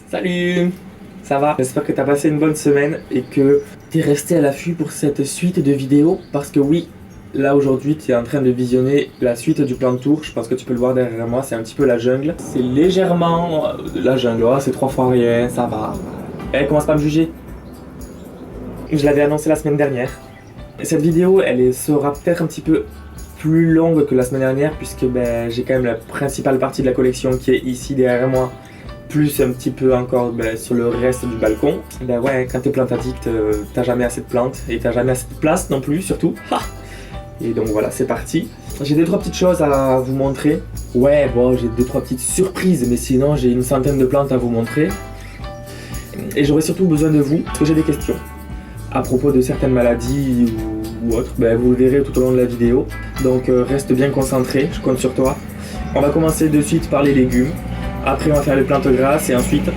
Salut! Ça va? J'espère que t'as passé une bonne semaine et que t'es resté à l'affût pour cette suite de vidéos parce que oui, là aujourd'hui tu es en train de visionner la suite du plan de tour. Je pense que tu peux le voir derrière moi, c'est un petit peu la jungle. C'est légèrement la jungle, oh, c'est 3 fois rien, ça va. Eh, commence pas à me juger. Je l'avais annoncé la semaine dernière. Cette vidéo, sera peut-être un petit peu plus longue que la semaine dernière puisque j'ai quand même la principale partie de la collection qui est ici derrière moi, plus un petit peu encore sur le reste du balcon. Ouais, quand t'es plante addict, t'as jamais assez de plantes et t'as jamais assez de place non plus surtout. Ha, et donc voilà, c'est parti. J'ai 2-3 petites choses à vous montrer. Ouais, bon, j'ai 2-3 petites surprises, mais sinon j'ai une centaine de plantes à vous montrer. Et j'aurai surtout besoin de vous parce que j'ai des questions à propos de certaines maladies ou autres. Vous le verrez tout au long de la vidéo. Donc reste bien concentré, je compte sur toi. On va commencer de suite par les légumes. Après on va faire les plantes grasses et ensuite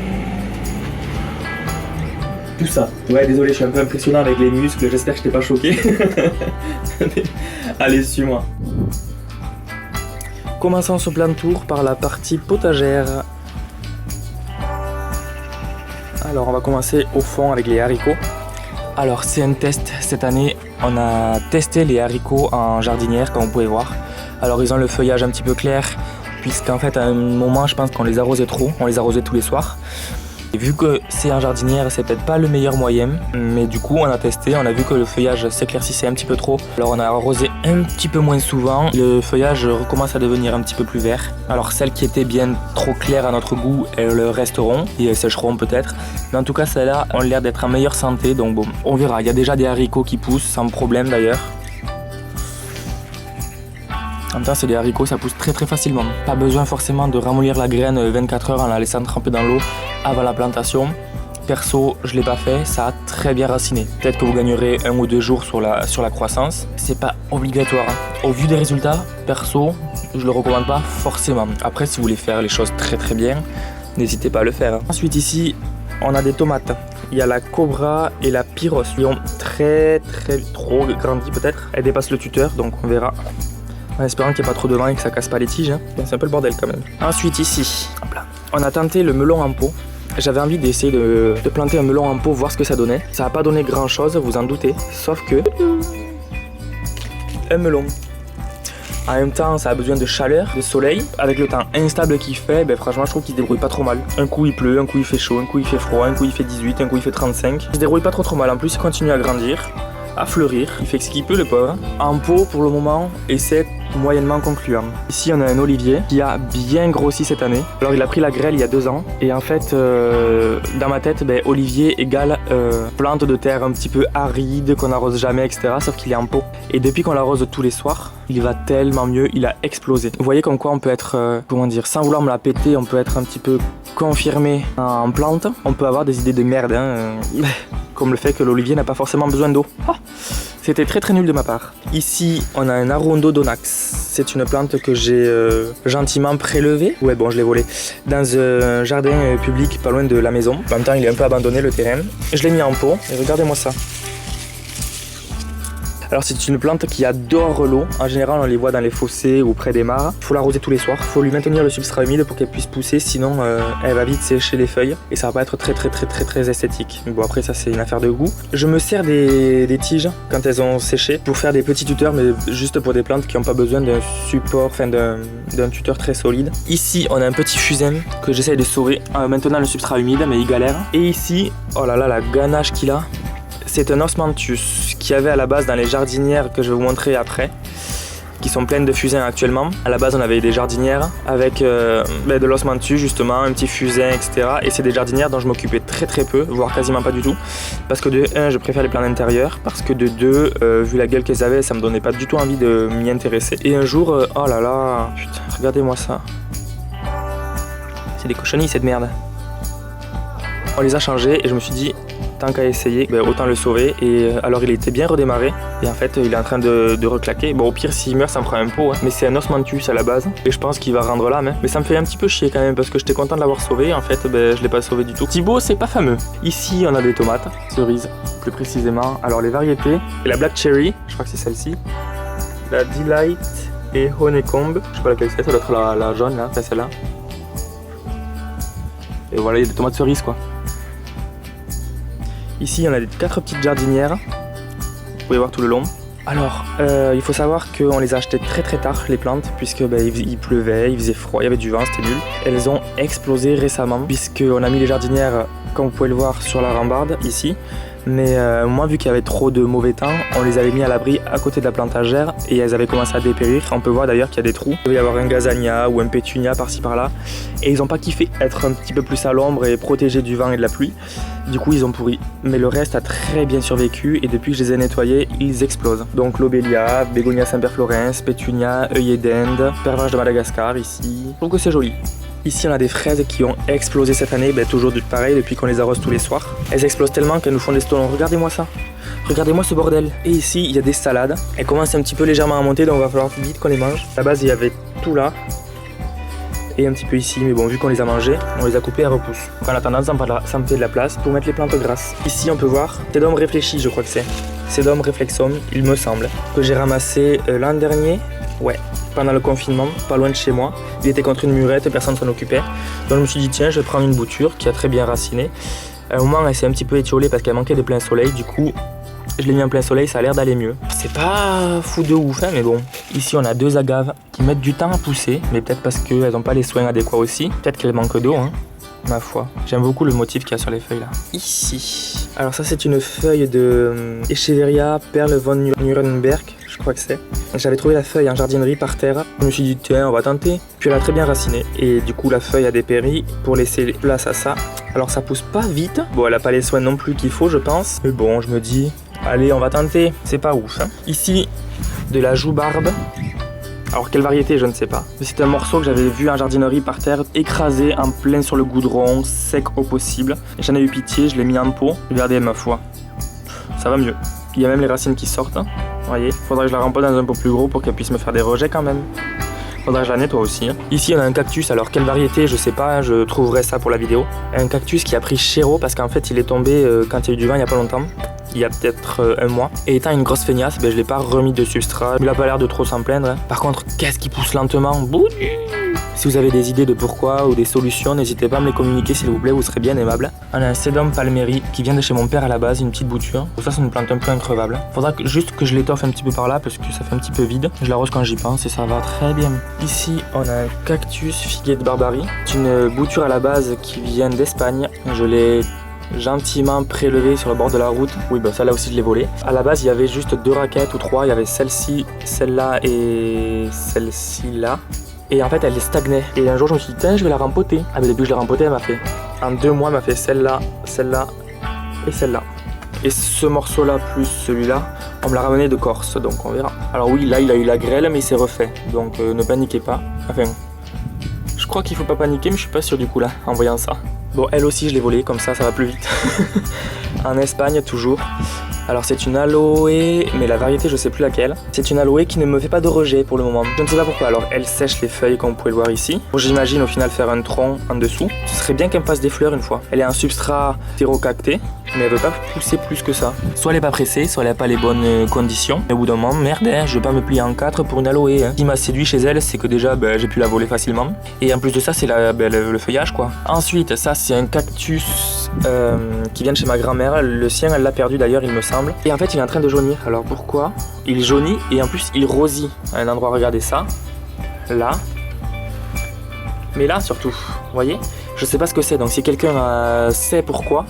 tout ça. Ouais, désolé, je suis un peu impressionnant avec les muscles, j'espère que je t'ai pas choqué. Allez, suis-moi. Commençons ce plan de tour par la partie potagère. Alors on va commencer au fond avec les haricots. Alors c'est un test, cette année on a testé les haricots en jardinière comme vous pouvez voir. Alors ils ont le feuillage un petit peu clair puisqu'en fait à un moment je pense qu'on les arrosait trop, on les arrosait tous les soirs. Et vu que c'est en jardinière, c'est peut-être pas le meilleur moyen, mais du coup on a testé, on a vu que le feuillage s'éclaircissait un petit peu trop. Alors on a arrosé un petit peu moins souvent, le feuillage recommence à devenir un petit peu plus vert. Alors celles qui étaient bien trop claires à notre goût, elles resteront et elles sécheront peut-être. Mais en tout cas celles-là ont l'air d'être en meilleure santé, donc bon, on verra. Il y a déjà des haricots qui poussent, sans problème d'ailleurs. En même temps, c'est des haricots, ça pousse très facilement. Pas besoin forcément de ramollir la graine 24 heures en la laissant tremper dans l'eau avant la plantation. Perso, je l'ai pas fait, ça a très bien raciné. Peut-être que vous gagnerez 1 ou 2 jours sur la croissance. C'est pas obligatoire. Au vu des résultats, perso, je le recommande pas forcément. Après, si vous voulez faire les choses très bien, n'hésitez pas à le faire. Ensuite, ici, on a des tomates. Il y a la Cobra et la Pyros. Ils ont très trop grandi peut-être. Elles dépassent le tuteur, donc on verra. En espérant qu'il n'y ait pas trop de vent et que ça casse pas les tiges. C'est un peu le bordel quand même. Ensuite ici, hop là, on a tenté le melon en pot. J'avais envie d'essayer de planter un melon en pot, voir ce que ça donnait. Ça n'a pas donné grand chose, vous en doutez. Sauf que... un melon. En même temps, ça a besoin de chaleur, de soleil. Avec le temps instable qu'il fait, franchement, je trouve qu'il se débrouille pas trop mal. Un coup il pleut, un coup il fait chaud, un coup il fait froid, un coup il fait 18, un coup il fait 35. Il se débrouille pas trop mal. En plus, il continue à grandir, à fleurir. Il fait ce qu'il peut, le pauvre. En pot, pour le moment, et c'est moyennement concluant. Ici, on a un olivier qui a bien grossi cette année. Alors, il a pris la grêle il y a 2 ans. Et en fait, dans ma tête, olivier égale plante de terre un petit peu aride, qu'on n'arrose jamais, etc. Sauf qu'il est en pot. Et depuis qu'on l'arrose tous les soirs, il va tellement mieux, il a explosé. Vous voyez comme quoi on peut être, sans vouloir me la péter, on peut être un petit peu confirmé en plante. On peut avoir des idées de merde, comme le fait que l'olivier n'a pas forcément besoin d'eau. C'était très nul de ma part. Ici, on a un Arundodonax. C'est une plante que j'ai gentiment prélevée. Ouais, bon, je l'ai volée. Dans un jardin public pas loin de la maison. En même temps, il est un peu abandonné, le terrain. Je l'ai mis en pot. Et regardez-moi ça. Alors c'est une plante qui adore l'eau. En général on les voit dans les fossés ou près des mares. Il faut l'arroser tous les soirs. Il faut lui maintenir le substrat humide pour qu'elle puisse pousser. Sinon elle va vite sécher les feuilles. Et ça va pas être très esthétique. Bon après ça c'est une affaire de goût. Je me sers des tiges quand elles ont séché pour faire des petits tuteurs. Mais juste pour des plantes qui n'ont pas besoin d'un support, d'un tuteur très solide. Ici on a un petit fusain que j'essaye de sauver. Maintenant le substrat humide mais il galère. Et ici, oh là là la ganache qu'il a. C'est un osmanthus qu'il y avait à la base dans les jardinières que je vais vous montrer après, qui sont pleines de fusains actuellement. À la base, on avait des jardinières avec de l'osmanthus justement, un petit fusain, etc. Et c'est des jardinières dont je m'occupais très peu, voire quasiment pas du tout. Parce que de 1, je préfère les plantes d'intérieur. Parce que de 2, vu la gueule qu'elles avaient, ça me donnait pas du tout envie de m'y intéresser. Et un jour, oh là là, putain, regardez-moi ça. C'est des cochonnies cette merde. On les a changées et je me suis dit, tant qu'à essayer, autant le sauver. Et alors il était bien redémarré et en fait il est en train de reclaquer. Bon au pire s'il meurt ça me prend un pot, mais c'est un osmanthus à la base et je pense qu'il va rendre l'âme. Mais ça me fait un petit peu chier quand même parce que j'étais content de l'avoir sauvé. En fait je l'ai pas sauvé du tout. Thibaut c'est pas fameux. Ici on a des tomates, cerises plus précisément. Alors les variétés, et la Black Cherry, je crois que c'est celle-ci. La Delight et Honeycomb, je sais pas laquelle c'est, ça doit être la jaune là, c'est celle-là. Et voilà, il y a des tomates cerises quoi. Ici, on a 4 petites jardinières. Vous pouvez voir tout le long. Alors, il faut savoir qu'on les a achetées très très tard, les plantes, puisque il pleuvait, il faisait froid, il y avait du vent, c'était nul. Elles ont explosé récemment, puisqu'on a mis les jardinières, comme vous pouvez le voir, sur la rambarde, ici. Mais moi, vu qu'il y avait trop de mauvais temps, on les avait mis à l'abri à côté de la plantagère et elles avaient commencé à dépérir. On peut voir d'ailleurs qu'il y a des trous. Il peut y avoir un gazania ou un pétunia par-ci par-là. Et ils n'ont pas kiffé être un petit peu plus à l'ombre et protégés du vent et de la pluie. Du coup, ils ont pourri. Mais le reste a très bien survécu et depuis que je les ai nettoyés, ils explosent. Donc l'obélia, bégonia Saint-Père-Florens, pétunia, œillet d'Inde, pervenche de Madagascar ici. Je trouve que c'est joli. Ici on a des fraises qui ont explosé cette année, toujours pareil depuis qu'on les arrose tous les soirs. Elles explosent tellement qu'elles nous font des stolons, regardez-moi ça. Regardez-moi ce bordel. Et ici il y a des salades, elles commencent un petit peu légèrement à monter donc il va falloir vite qu'on les mange. À la base il y avait tout là et un petit peu ici, mais bon vu qu'on les a mangées, on les a coupées, elles repoussent. En attendant ça me fait de la place pour mettre les plantes grasses. Ici on peut voir Sedum réfléchi, je crois que c'est. Sedum réflexum il me semble, que j'ai ramassé l'an dernier. Ouais, pendant le confinement, pas loin de chez moi. Il était contre une murette, personne ne s'en occupait. Donc je me suis dit tiens, je vais prendre une bouture qui a très bien raciné. À un moment elle s'est un petit peu étiolée parce qu'elle manquait de plein soleil. Du coup, je l'ai mis en plein soleil, ça a l'air d'aller mieux. C'est pas fou de ouf, hein, mais bon. Ici on a 2 agaves qui mettent du temps à pousser, mais peut-être parce qu'elles n'ont pas les soins adéquats aussi. Peut-être qu'elles manquent d'eau, hein, ma foi. J'aime beaucoup le motif qu'il y a sur les feuilles là. Ici. Alors ça c'est une feuille de Echeveria Perle von Nuremberg. Je crois que c'est. J'avais trouvé la feuille en jardinerie par terre. Je me suis dit tiens on va tenter. Puis elle a très bien raciné. Et du coup la feuille a dépéri pour laisser place à ça. Alors ça pousse pas vite. Bon elle a pas les soins non plus qu'il faut je pense. Mais bon je me dis allez on va tenter. C'est pas ouf hein. Ici de la joubarbe. Alors quelle variété je ne sais pas. Mais c'est un morceau que j'avais vu en jardinerie par terre, écrasé en plein sur le goudron, sec au possible. Et j'en ai eu pitié, je l'ai mis en pot. Regardez ma foi. Ça va mieux. Il y a même les racines qui sortent. Vous voyez, faudrait que je la rempote dans un pot plus gros pour qu'elle puisse me faire des rejets quand même. Faudrait que je la nettoie aussi. Ici on a un cactus, alors quelle variété je sais pas, je trouverai ça pour la vidéo. Un cactus qui a pris chéro parce qu'en fait il est tombé quand il y a eu du vent il y a pas longtemps. Il y a peut-être un mois. Et étant une grosse feignasse, je l'ai pas remis de substrat. Il a pas l'air de trop s'en plaindre. Par contre, qu'est-ce qui pousse lentement? Si vous avez des idées de pourquoi ou des solutions, n'hésitez pas à me les communiquer s'il vous plaît, vous serez bien aimable. On a un Sedum palmeri qui vient de chez mon père à la base, une petite bouture. Ça c'est une plante un peu increvable. Faudra juste que je l'étoffe un petit peu par là parce que ça fait un petit peu vide. Je l'arrose quand j'y pense et ça va très bien. Ici on a un cactus figuier de Barbarie. C'est une bouture à la base qui vient d'Espagne. Je l'ai gentiment prélevé sur le bord de la route. Oui celle-là aussi je l'ai volée. À la base il y avait juste 2 raquettes ou 3. Il y avait celle-ci, celle-là et celle-ci là. Et en fait elle stagnait. Et un jour je me suis dit tiens je vais la rempoter. Ah mais depuis que je l'ai rempotée elle m'a fait. En 2 mois elle m'a fait celle-là, celle-là et celle-là. Et ce morceau là plus celui-là, on me l'a ramené de Corse donc on verra. Alors oui là il a eu la grêle mais il s'est refait. Donc ne paniquez pas. Enfin je crois qu'il faut pas paniquer mais je suis pas sûr du coup là en voyant ça. Bon elle aussi je l'ai volée comme ça va plus vite. En Espagne toujours. Alors c'est une aloe, mais la variété je sais plus laquelle. C'est une aloe qui ne me fait pas de rejet pour le moment. Je ne sais pas pourquoi. Alors elle sèche les feuilles comme vous pouvez le voir ici. Bon, j'imagine au final faire un tronc en dessous. Ce serait bien qu'elle me fasse des fleurs une fois. Elle est un substrat thyrocacté, mais elle veut pas pousser plus que ça. Soit elle est pas pressée, soit elle a pas les bonnes conditions. Mais au bout d'un moment, merde, hein, je vais pas me plier en 4 pour une aloe. Hein. Ce qui m'a séduit chez elle, c'est que déjà j'ai pu la voler facilement. Et en plus de ça, c'est le feuillage quoi. Ensuite, ça c'est un cactus qui vient de chez ma grand-mère. Le sien, elle l'a perdu d'ailleurs, il me semble. Et en fait il est en train de jaunir. Alors pourquoi? Il jaunit et en plus il rosit à un endroit, regardez ça. Là. Mais là surtout, vous voyez. Je sais pas ce que c'est, donc si quelqu'un sait pourquoi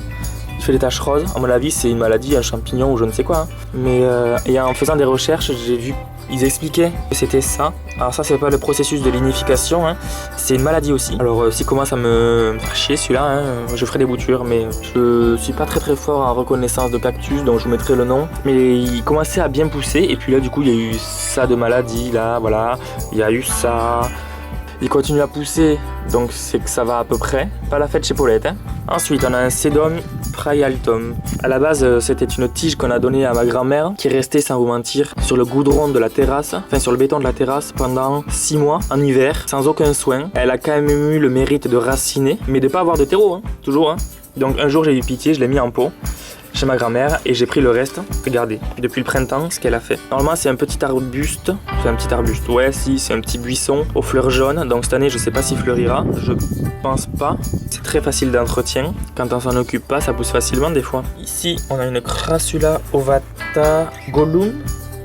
il fait des taches roses, à mon avis c'est une maladie, un champignon ou je ne sais quoi. Hein. Mais et en faisant des recherches, j'ai vu, ils expliquaient que c'était ça. Alors ça c'est pas le processus de lignification, hein. C'est une maladie aussi. Alors s'il commence à me faire chier celui-là, hein, je ferai des boutures, mais je suis pas très fort en reconnaissance de cactus, donc je vous mettrai le nom. Mais il commençait à bien pousser, et puis là du coup il y a eu ça de maladie, là voilà, il y a eu ça. Il continue à pousser, donc c'est que ça va à peu près. Pas la fête chez Paulette. Hein. Ensuite, on a un Sedum praealtum. À la base, c'était une tige qu'on a donnée à ma grand-mère, qui est restée, sans vous mentir, sur le goudron de la terrasse, enfin sur le béton de la terrasse, pendant 6 mois, en hiver, sans aucun soin. Elle a quand même eu le mérite de raciner, mais de pas avoir de terreau, hein, toujours. Hein. Donc un jour, j'ai eu pitié, je l'ai mis en pot. chez ma grand-mère et j'ai pris le reste. Regardez, depuis le printemps, ce qu'elle a fait. Normalement, c'est un petit arbuste. C'est un petit arbuste, ouais, si, c'est un petit buisson aux fleurs jaunes. Donc cette année, je sais pas s'il fleurira. Je pense pas. C'est très facile d'entretien. Quand on s'en occupe pas, ça pousse facilement des fois. Ici, on a une Crassula ovata Gollum.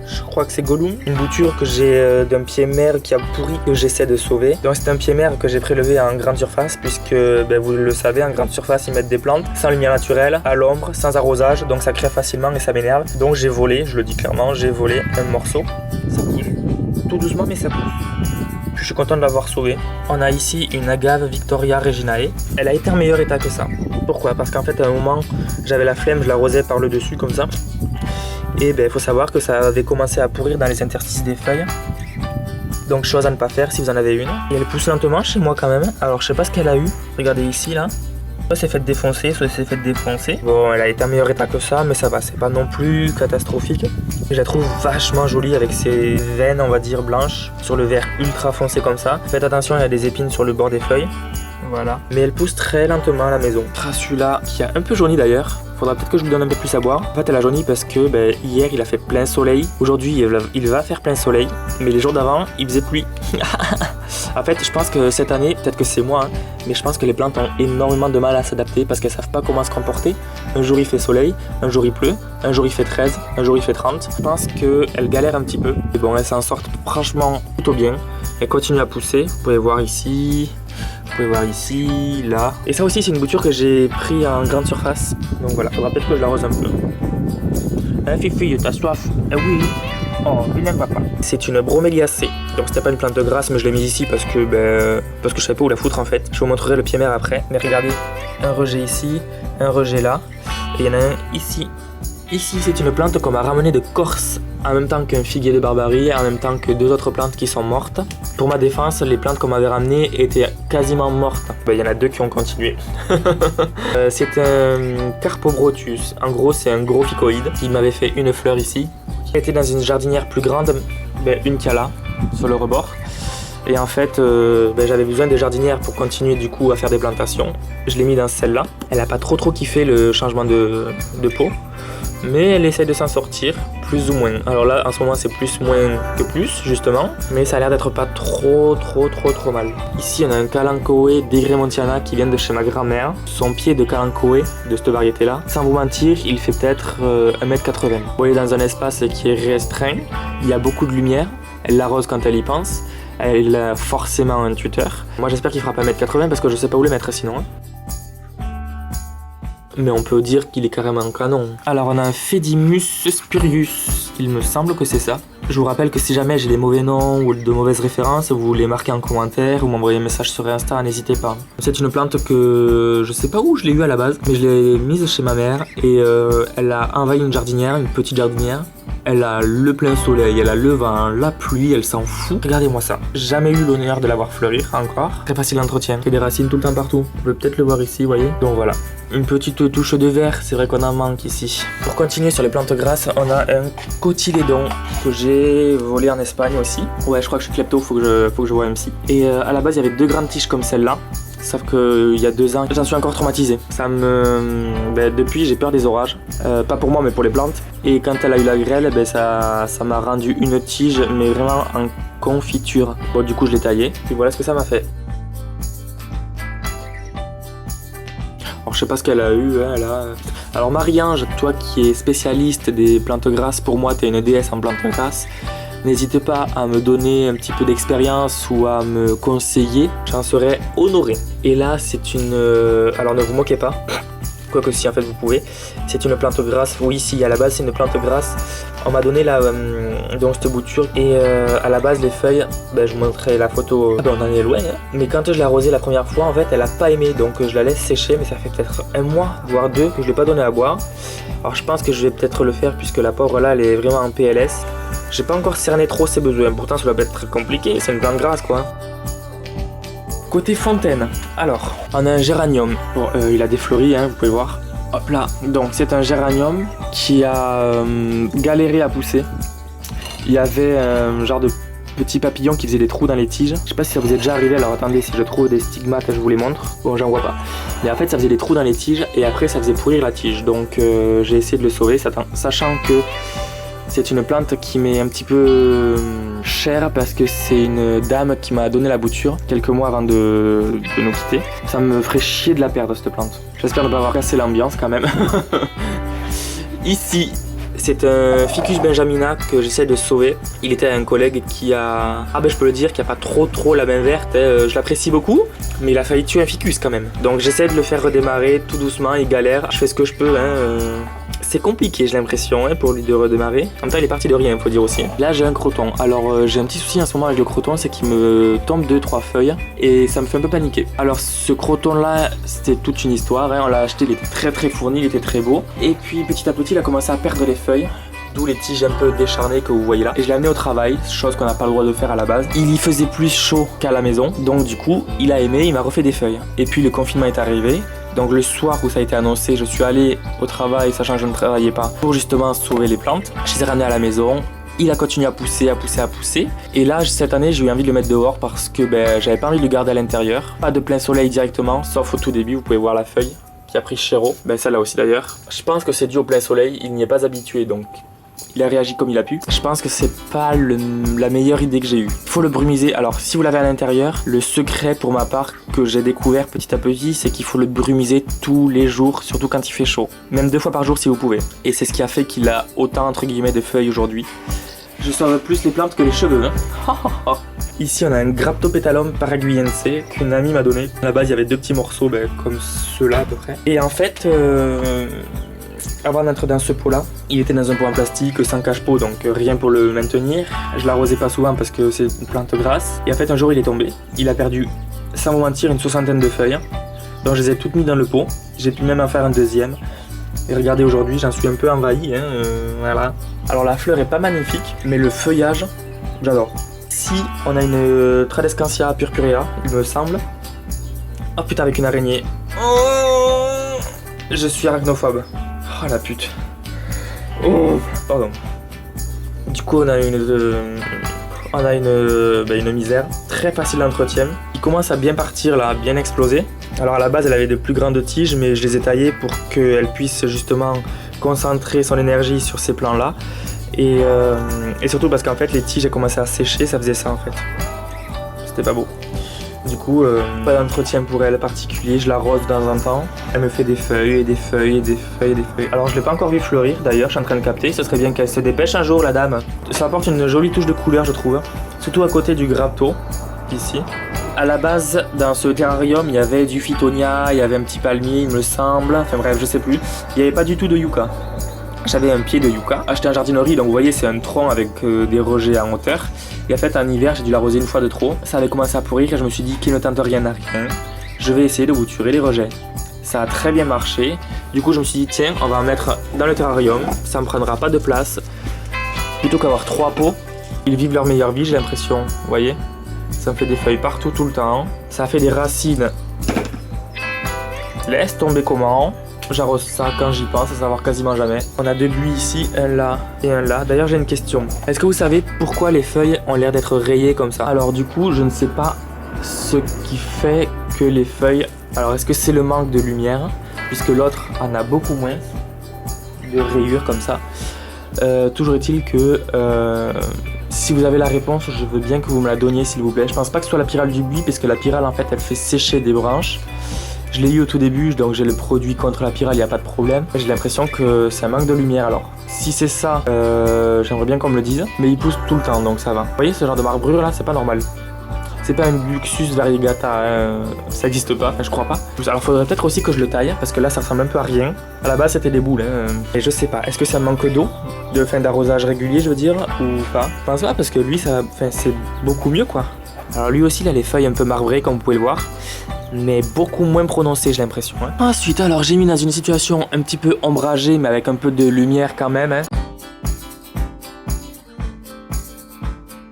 Je crois que c'est Gollum. Une bouture que j'ai d'un pied mère qui a pourri que j'essaie de sauver. Donc c'est un pied mère que j'ai prélevé en grande surface puisque vous le savez, en grande surface ils mettent des plantes sans lumière naturelle, à l'ombre, sans arrosage. Donc ça crée facilement et ça m'énerve. Donc j'ai volé, je le dis clairement, j'ai volé un morceau. Ça pousse tout doucement mais ça pousse. Je suis content de l'avoir sauvé. On a ici une agave Victoria Reginae. Elle a été en meilleur état que ça. Pourquoi? Parce qu'en fait à un moment j'avais la flemme, je l'arrosais par le dessus comme ça. Et il faut savoir que ça avait commencé à pourrir dans les interstices des feuilles. Donc chose à ne pas faire si vous en avez une. Et elle pousse lentement chez moi quand même. Alors je sais pas ce qu'elle a eu. Regardez ici là. Soit c'est fait défoncer, soit c'est fait défoncer. Bon, elle a été en meilleur état que ça, mais ça va, c'est pas non plus catastrophique. Je la trouve vachement jolie avec ses veines, on va dire, blanches, sur le vert ultra foncé comme ça. Faites attention, il y a des épines sur le bord des feuilles. Voilà. Mais elle pousse très lentement à la maison. Crassula qui a un peu jauni d'ailleurs. Faudra peut-être que je lui donne un peu plus à boire. En fait, elle a jauni parce que hier il a fait plein soleil. Aujourd'hui, il va faire plein soleil. Mais les jours d'avant, il faisait pluie. En fait, je pense que cette année, peut-être que c'est moi, hein, mais je pense que les plantes ont énormément de mal à s'adapter parce qu'elles savent pas comment se comporter. Un jour il fait soleil, un jour il pleut, un jour il fait 13, un jour il fait 30. Je pense qu'elles galèrent un petit peu. Et bon, elles s'en sortent franchement plutôt bien. Elles continuent à pousser. Vous pouvez voir ici. Vous pouvez voir ici, là. Et ça aussi, c'est une bouture que j'ai pris en grande surface. Donc voilà, faudra peut-être que je l'arrose un peu. Hein, Fifi, t'as soif? Ah oui. Oh, vilain papa. C'est une broméliacée. Donc c'était pas une plante grasse, mais je l'ai mise ici parce que je savais pas où la foutre en fait. Je vous montrerai le pied mère après. Mais regardez, un rejet ici, un rejet là. Et il y en a un ici. Ici, c'est une plante qu'on m'a ramenée de Corse, en même temps qu'un figuier de Barbarie, en même temps que deux autres plantes qui sont mortes. Pour ma défense, les plantes qu'on m'avait ramenées étaient quasiment mortes. Il y en a deux qui ont continué. C'est un Carpobrotus. En gros, c'est un gros phycoïde qui m'avait fait une fleur ici. Qui était dans une jardinière plus grande, une qu'il y a là, sur le rebord. Et en fait, j'avais besoin des jardinières pour continuer du coup à faire des plantations. Je l'ai mis dans celle-là. Elle n'a pas trop kiffé le changement de peau. Mais elle essaie de s'en sortir, plus ou moins. Alors là, en ce moment, c'est plus moins que plus, justement. Mais ça a l'air d'être pas trop mal. Ici, on a un Kalanchoe d'Egremontiana qui vient de chez ma grand-mère. Son pied de Kalanchoe, de cette variété-là, sans vous mentir, il fait peut-être 1m80. Vous voyez, dans un espace qui est restreint, il y a beaucoup de lumière. Elle l'arrose quand elle y pense. Elle a forcément un tuteur. Moi, j'espère qu'il fera pas 1m80 parce que je sais pas où le mettre sinon. Mais on peut dire qu'il est carrément canon. Alors on a un Phédimus spurius, il me semble que c'est ça. Je vous rappelle que si jamais j'ai des mauvais noms ou de mauvaises références, vous les marquez en commentaire ou m'envoyez un message sur Insta, n'hésitez pas. C'est une plante que je sais pas où je l'ai eue à la base, mais je l'ai mise chez ma mère et elle a envahi une jardinière, une petite jardinière. Elle a le plein soleil, elle a le vent, la pluie, elle s'en fout. Regardez-moi ça. Jamais eu l'honneur de la voir fleurir encore. Très facile d'entretien. Il y a des racines tout le temps partout. Vous pouvez peut-être le voir ici, vous voyez. Donc voilà. Une petite touche de vert, c'est vrai qu'on en manque ici. Pour continuer sur les plantes grasses, on a un cotylédon que j'ai volé en Espagne aussi. Ouais, je crois que je suis klepto, faut que je vois un psy. Et à la base, il y avait deux grandes tiges comme celle-là. Sauf qu'il y a 2 ans, j'en suis encore traumatisé. Depuis, j'ai peur des orages. Pas pour moi, mais pour les plantes. Et quand elle a eu la grêle, ça m'a rendu une tige, mais vraiment en confiture. Bon, du coup, je l'ai taillée. Et voilà ce que ça m'a fait. Alors, je sais pas ce qu'elle a eu. Hein, Alors, Marie-Ange, toi qui es spécialiste des plantes grasses, pour moi, t'es une déesse en plantes grasses. N'hésitez pas à me donner un petit peu d'expérience ou à me conseiller, j'en serais honoré. Et là, c'est une... Alors ne vous moquez pas, quoique si en fait vous pouvez. C'est une plante grasse, oui si à la base c'est une plante grasse. On m'a donné donc cette bouture et à la base les feuilles, je vous montrerai la photo, on en est loin. Hein. Mais quand je l'ai arrosée la première fois, en fait elle a pas aimé, donc je la laisse sécher, mais ça fait peut-être 1 mois, voire 2 que je l'ai pas donné à boire. Alors je pense que je vais peut-être le faire puisque la pauvre là elle est vraiment en PLS. J'ai pas encore cerné trop ses besoins, pourtant ça va être très compliqué, c'est une plante grasse quoi. Côté fontaine, alors, on a un géranium. Bon, il a défleuri, hein, vous pouvez voir. Hop là, donc c'est un géranium qui a galéré à pousser. Il y avait un genre de petits papillons qui faisaient des trous dans les tiges. Je sais pas si ça vous est déjà arrivé, alors attendez, si je trouve des stigmates, je vous les montre. Bon, j'en vois pas. Mais en fait, ça faisait des trous dans les tiges et après, ça faisait pourrir la tige. Donc, j'ai essayé de le sauver, sachant que c'est une plante qui m'est un petit peu chère parce que c'est une dame qui m'a donné la bouture quelques mois avant de nous quitter. Ça me ferait chier de la perdre, cette plante. J'espère ne pas avoir cassé l'ambiance quand même. Ici, c'est un Ficus benjamina que j'essaie de sauver. Il était un collègue qui a... Ah ben je peux le dire, qui a pas trop la main verte. Je l'apprécie beaucoup, mais il a failli tuer un Ficus quand même. Donc j'essaie de le faire redémarrer tout doucement, il galère. Je fais ce que je peux. C'est compliqué, j'ai l'impression, pour lui de redémarrer. En même temps, il est parti de rien, il faut dire aussi. Là, j'ai un croton. Alors, j'ai un petit souci en ce moment avec le croton, c'est qu'il me tombe 2-3 feuilles et ça me fait un peu paniquer. Alors, ce croton-là, c'était toute une histoire. On l'a acheté, il était très fourni, il était très beau. Et puis, petit à petit, il a commencé à perdre les feuilles. D'où les tiges un peu décharnées que vous voyez là. Et je l'ai amené au travail, chose qu'on n'a pas le droit de faire à la base. Il y faisait plus chaud qu'à la maison, donc du coup, il a aimé, il m'a refait des feuilles. Et puis le confinement est arrivé. Donc le soir où ça a été annoncé, je suis allé au travail, sachant que je ne travaillais pas, pour justement sauver les plantes. Je les ai ramenées à la maison. Il a continué à pousser. Et là, cette année, j'ai eu envie de le mettre dehors parce que j'avais pas envie de le garder à l'intérieur. Pas de plein soleil directement, sauf au tout début, vous pouvez voir la feuille qui a pris chéro. Celle-là aussi d'ailleurs. Je pense que c'est dû au plein soleil, il n'y est pas habitué donc... Il a réagi comme il a pu. Je pense que c'est pas la meilleure idée que j'ai eue. Il faut le brumiser. Alors, si vous l'avez à l'intérieur, le secret pour ma part que j'ai découvert petit à petit, c'est qu'il faut le brumiser tous les jours, surtout quand il fait chaud. Même 2 fois par jour si vous pouvez. Et c'est ce qui a fait qu'il a autant entre guillemets de feuilles aujourd'hui. Je sauve plus les plantes que les cheveux. Ici, on a un Graptopétalum paraguayense qu'une amie m'a donné. À la base, il y avait 2 petits morceaux, comme ceux-là à peu près. Et en fait... Avant d'entrer dans ce pot-là, il était dans un pot en plastique sans cache-pot, donc rien pour le maintenir. Je l'arrosais pas souvent parce que c'est une plante grasse. Et en fait, un jour, il est tombé. Il a perdu, sans vous mentir, une 60aine de feuilles. Donc je les ai toutes mises dans le pot. J'ai pu même en faire un deuxième. Et regardez, aujourd'hui, j'en suis un peu envahi. Voilà. Alors la fleur est pas magnifique, mais le feuillage, j'adore. Ici, on a une Tradescantia purpurea, il me semble. Oh putain, avec une araignée. Oh, je suis arachnophobe. Oh la pute. Oh, pardon. Du coup on a une misère. Très facile d'entretien. Il commence à bien partir là, à bien exploser. Alors à la base elle avait de plus grandes tiges, mais je les ai taillées pour qu'elle puisse justement concentrer son énergie sur ces plants là. Et surtout parce qu'en fait les tiges elles commençaient à sécher, ça faisait ça en fait. C'était pas beau. Du coup, pas d'entretien pour elle particulier, je l'arrose de temps en temps. Elle me fait des feuilles et des feuilles et des feuilles et des feuilles. Alors je l'ai pas encore vu fleurir d'ailleurs, je suis en train de capter. Ce serait bien qu'elle se dépêche un jour la dame. Ça apporte une jolie touche de couleur je trouve. Surtout à côté du grapto, ici. À la base, dans ce terrarium, il y avait du phytonia, il y avait un petit palmier il me semble. Enfin bref, je sais plus. Il n'y avait pas du tout de yucca. J'avais un pied de yucca, acheté en jardinerie, donc vous voyez c'est un tronc avec des rejets en hauteur. Et en fait en hiver j'ai dû l'arroser une fois de trop. Ça avait commencé à pourrir et je me suis dit qu'il ne tente rien à rien. Je vais essayer de vous tuer les rejets. Ça a très bien marché. Du coup je me suis dit tiens on va en mettre dans le terrarium, ça ne prendra pas de place. Plutôt qu'avoir 3 pots, ils vivent leur meilleure vie j'ai l'impression, vous voyez. Ça me fait des feuilles partout tout le temps. Ça fait des racines. Laisse tomber comment. J'arrose ça quand j'y pense, à savoir quasiment jamais. On a 2 buis ici, un là et un là. D'ailleurs j'ai une question. Est-ce que vous savez pourquoi les feuilles ont l'air d'être rayées comme ça? Alors du coup je ne sais pas ce qui fait que les feuilles... Alors est-ce que c'est le manque de lumière? Puisque l'autre en a beaucoup moins de rayures comme ça. Toujours est-il que... si vous avez la réponse, je veux bien que vous me la donniez s'il vous plaît. Je pense pas que ce soit la pyrale du buis, parce que la pyrale en fait elle fait sécher des branches. Je l'ai eu au tout début, donc j'ai le produit contre la pyrale, il n'y a pas de problème. J'ai l'impression que c'est un manque de lumière alors. Si c'est ça, j'aimerais bien qu'on me le dise. Mais il pousse tout le temps, donc ça va. Vous voyez ce genre de marbrure là, c'est pas normal. C'est pas un Buxus variegata, ça existe pas, je crois pas. Alors faudrait peut-être aussi que je le taille, parce que là ça ressemble un peu à rien. À la base c'était des boules, et je sais pas, est-ce que ça manque d'eau? De fin d'arrosage régulier je veux dire, ou pas? Je pense pas, parce que lui c'est beaucoup mieux quoi. Alors lui aussi il a les feuilles un peu marbrées comme vous pouvez le voir. Mais beaucoup moins prononcé j'ai l'impression. Ensuite alors j'ai mis dans une situation un petit peu ombragée mais avec un peu de lumière quand même.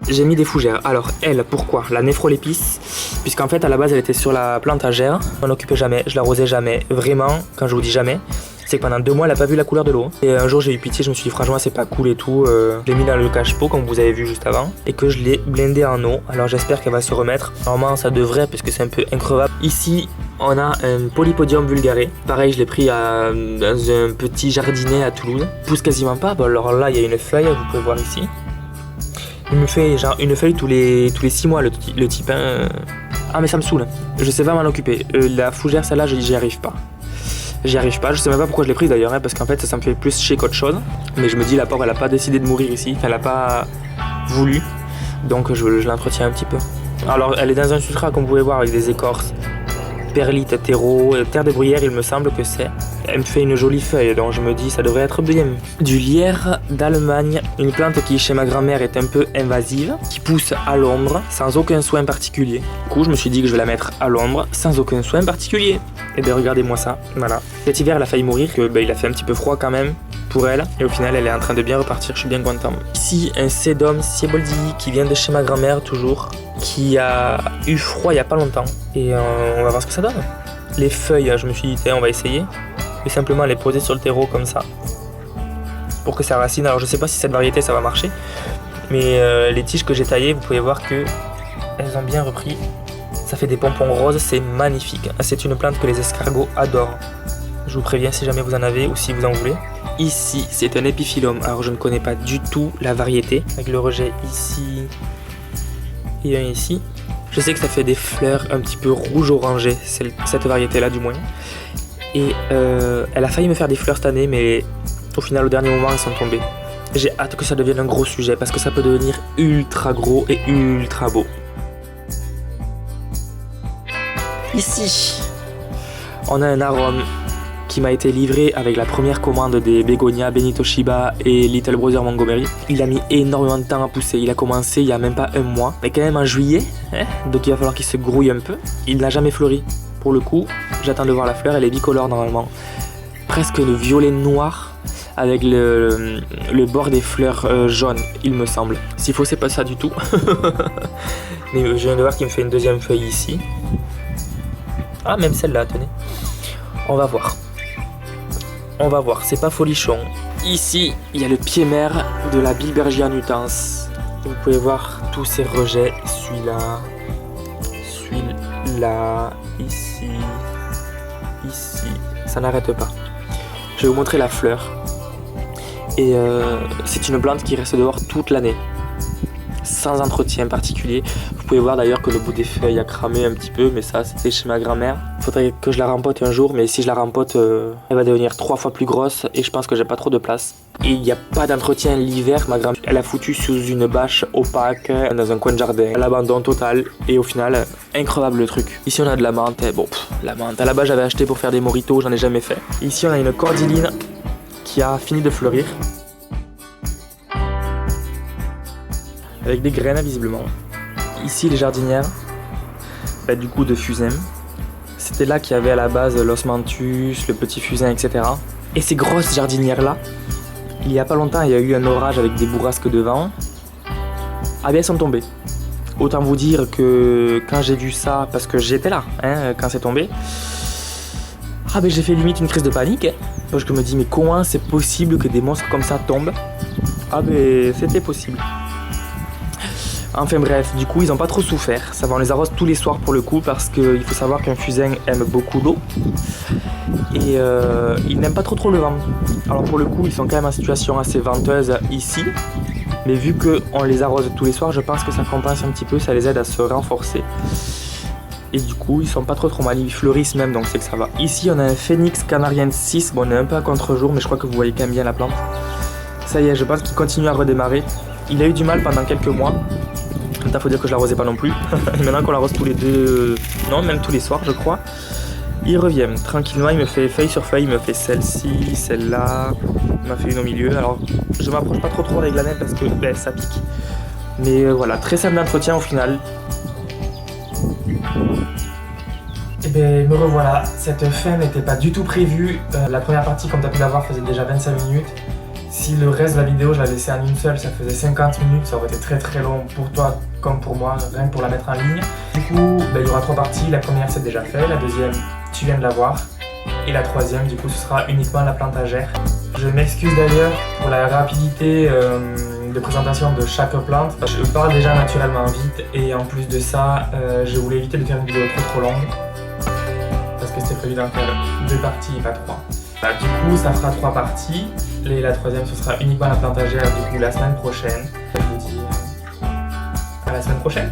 J'ai mis des fougères. Alors elle, pourquoi? La néphrolepis, puisqu'en fait à la base elle était sur la plante à gerre. On n'occupait jamais, je l'arrosais jamais. Vraiment, quand je vous dis jamais, c'est que pendant 2 mois elle a pas vu la couleur de l'eau. Et un jour j'ai eu pitié, je me suis dit franchement c'est pas cool et tout. Je l'ai mis dans le cache-pot comme vous avez vu juste avant et que je l'ai blindé en eau. Alors j'espère qu'elle va se remettre. Normalement ça devrait parce que c'est un peu increvable. Ici on a un Polypodium vulgare. Pareil je l'ai pris dans un petit jardinet à Toulouse. Il pousse quasiment pas. Bon, alors là il y a une feuille, vous pouvez voir ici. Il me fait genre une feuille tous les 6 mois le type. Ah mais ça me saoule. Je sais pas m'en occuper. La fougère celle-là j'y arrive pas. J'y arrive pas, je sais même pas pourquoi je l'ai prise d'ailleurs, hein, parce qu'en fait ça me fait plus chier qu'autre chose. Mais je me dis la pauvre elle a pas décidé de mourir ici, enfin elle a pas voulu. Donc je l'entretiens un petit peu. Alors elle est dans un substrat comme vous pouvez voir avec des écorces, perlite, terreau, terre de bruyère il me semble que c'est. Elle me fait une jolie feuille donc je me dis ça devrait être bien. Du lierre d'Allemagne, une plante qui chez ma grand-mère est un peu invasive, qui pousse à l'ombre sans aucun soin particulier. Du coup je me suis dit que je vais la mettre à l'ombre sans aucun soin particulier. Et bien regardez-moi ça, voilà. Cet hiver elle a failli mourir, que il a fait un petit peu froid quand même pour elle. Et au final elle est en train de bien repartir, je suis bien content. Ici un Sedum Sieboldi qui vient de chez ma grand-mère toujours, qui a eu froid il y a pas longtemps. Et on va voir ce que ça donne. Les feuilles, je me suis dit on va essayer. Et simplement les poser sur le terreau comme ça. Pour que ça racine. Alors je sais pas si cette variété ça va marcher. Mais les tiges que j'ai taillées, vous pouvez voir que elles ont bien repris. Ça fait des pompons roses, c'est magnifique. C'est une plante que les escargots adorent. Je vous préviens si jamais vous en avez ou si vous en voulez. Ici, c'est un épiphyllum. Alors je ne connais pas du tout la variété. Avec le rejet ici et un ici. Je sais que ça fait des fleurs un petit peu rouge-orangé, cette variété-là du moins. Et elle a failli me faire des fleurs cette année, mais au final, au dernier moment, elles sont tombées. J'ai hâte que ça devienne un gros sujet parce que ça peut devenir ultra gros et ultra beau. Ici, on a un arôme qui m'a été livré avec la première commande des Bégonia, Benito Shiba et Little Brother Montgomery. Il a mis énormément de temps à pousser. Il a commencé il y a même pas un mois, mais quand même en juillet, donc il va falloir qu'il se grouille un peu. Il n'a jamais fleuri. Pour le coup, j'attends de voir la fleur, elle est bicolore normalement. Presque le violet noir avec le bord des fleurs jaunes, il me semble. S'il faut, c'est pas ça du tout. Mais je viens de voir qu'il me fait une deuxième feuille ici. Ah, même celle-là, tenez. On va voir. On va voir, c'est pas folichon. Ici, il y a le pied mère de la Bilbergia nutans. Vous pouvez voir tous ces rejets. Celui-là, ici, ici. Ça n'arrête pas. Je vais vous montrer la fleur. Et c'est une plante qui reste dehors toute l'année. Sans entretien particulier. Vous pouvez voir d'ailleurs que le bout des feuilles a cramé un petit peu, mais ça c'était chez ma grand-mère. Il faudrait que je la rempote un jour, mais si je la rempote, elle va devenir 3 fois plus grosse et je pense que j'ai pas trop de place. Et il n'y a pas d'entretien l'hiver, ma grand-mère elle a foutu sous une bâche opaque dans un coin de jardin. L'abandon total et au final, incroyable le truc. Ici on a de la menthe, bon la menthe, à la base j'avais acheté pour faire des mojitos, j'en ai jamais fait. Ici on a une cordyline qui a fini de fleurir. Avec des graines visiblement. Ici les jardinières, du coup de fusain. C'était là qu'il y avait à la base l'osmanthus, le petit fusain, etc. Et ces grosses jardinières là, il y a pas longtemps il y a eu un orage avec des bourrasques de vent. Ah bien elles sont tombées. Autant vous dire que quand j'ai vu ça, parce que j'étais là quand c'est tombé, ah ben j'ai fait limite une crise de panique. Donc je me dis mais comment c'est possible que des monstres comme ça tombent? Ah ben c'était possible. Enfin bref, du coup ils n'ont pas trop souffert. Ça va, on les arrose tous les soirs pour le coup parce qu'il faut savoir qu'un fusain aime beaucoup l'eau. Et il n'aime pas trop le vent. Alors pour le coup ils sont quand même en situation assez venteuse ici. Mais vu qu'on les arrose tous les soirs, je pense que ça compense un petit peu, ça les aide à se renforcer. Et du coup ils sont pas trop mal, ils fleurissent même donc c'est que ça va. Ici on a un Phoenix Canarian 6, bon on est un peu à contre-jour mais je crois que vous voyez quand même bien la plante. Ça y est, je pense qu'il continue à redémarrer. Il a eu du mal pendant quelques mois. Il faut dire que je l'arrosais pas non plus. Et maintenant qu'on l'arrose tous les deux, non même tous les soirs je crois, il revient tranquillement, il me fait feuille sur feuille, il me fait celle-ci, celle-là, il m'a fait une au milieu. Alors je m'approche pas trop avec la naine parce que ça pique. Mais voilà, très simple d'entretien au final. Et bien me revoilà, cette fin n'était pas du tout prévue. La première partie comme tu as pu la voir faisait déjà 25 minutes. Si le reste de la vidéo je la laissais en une seule, ça faisait 50 minutes, ça aurait été très long pour toi comme pour moi, rien que pour la mettre en ligne. Du coup, il y aura 3 parties, la première c'est déjà fait, la deuxième tu viens de la voir. Et la troisième, du coup, ce sera uniquement la plantagère. Je m'excuse d'ailleurs pour la rapidité de présentation de chaque plante. Je parle déjà naturellement vite et en plus de ça, je voulais éviter de faire une vidéo trop longue parce que c'était prévu d'en faire 2 parties et pas 3. Bah, du coup, ça fera 3 parties. Et la troisième, ce sera uniquement la plantagère, du coup, la semaine prochaine. Je vous dis à la semaine prochaine.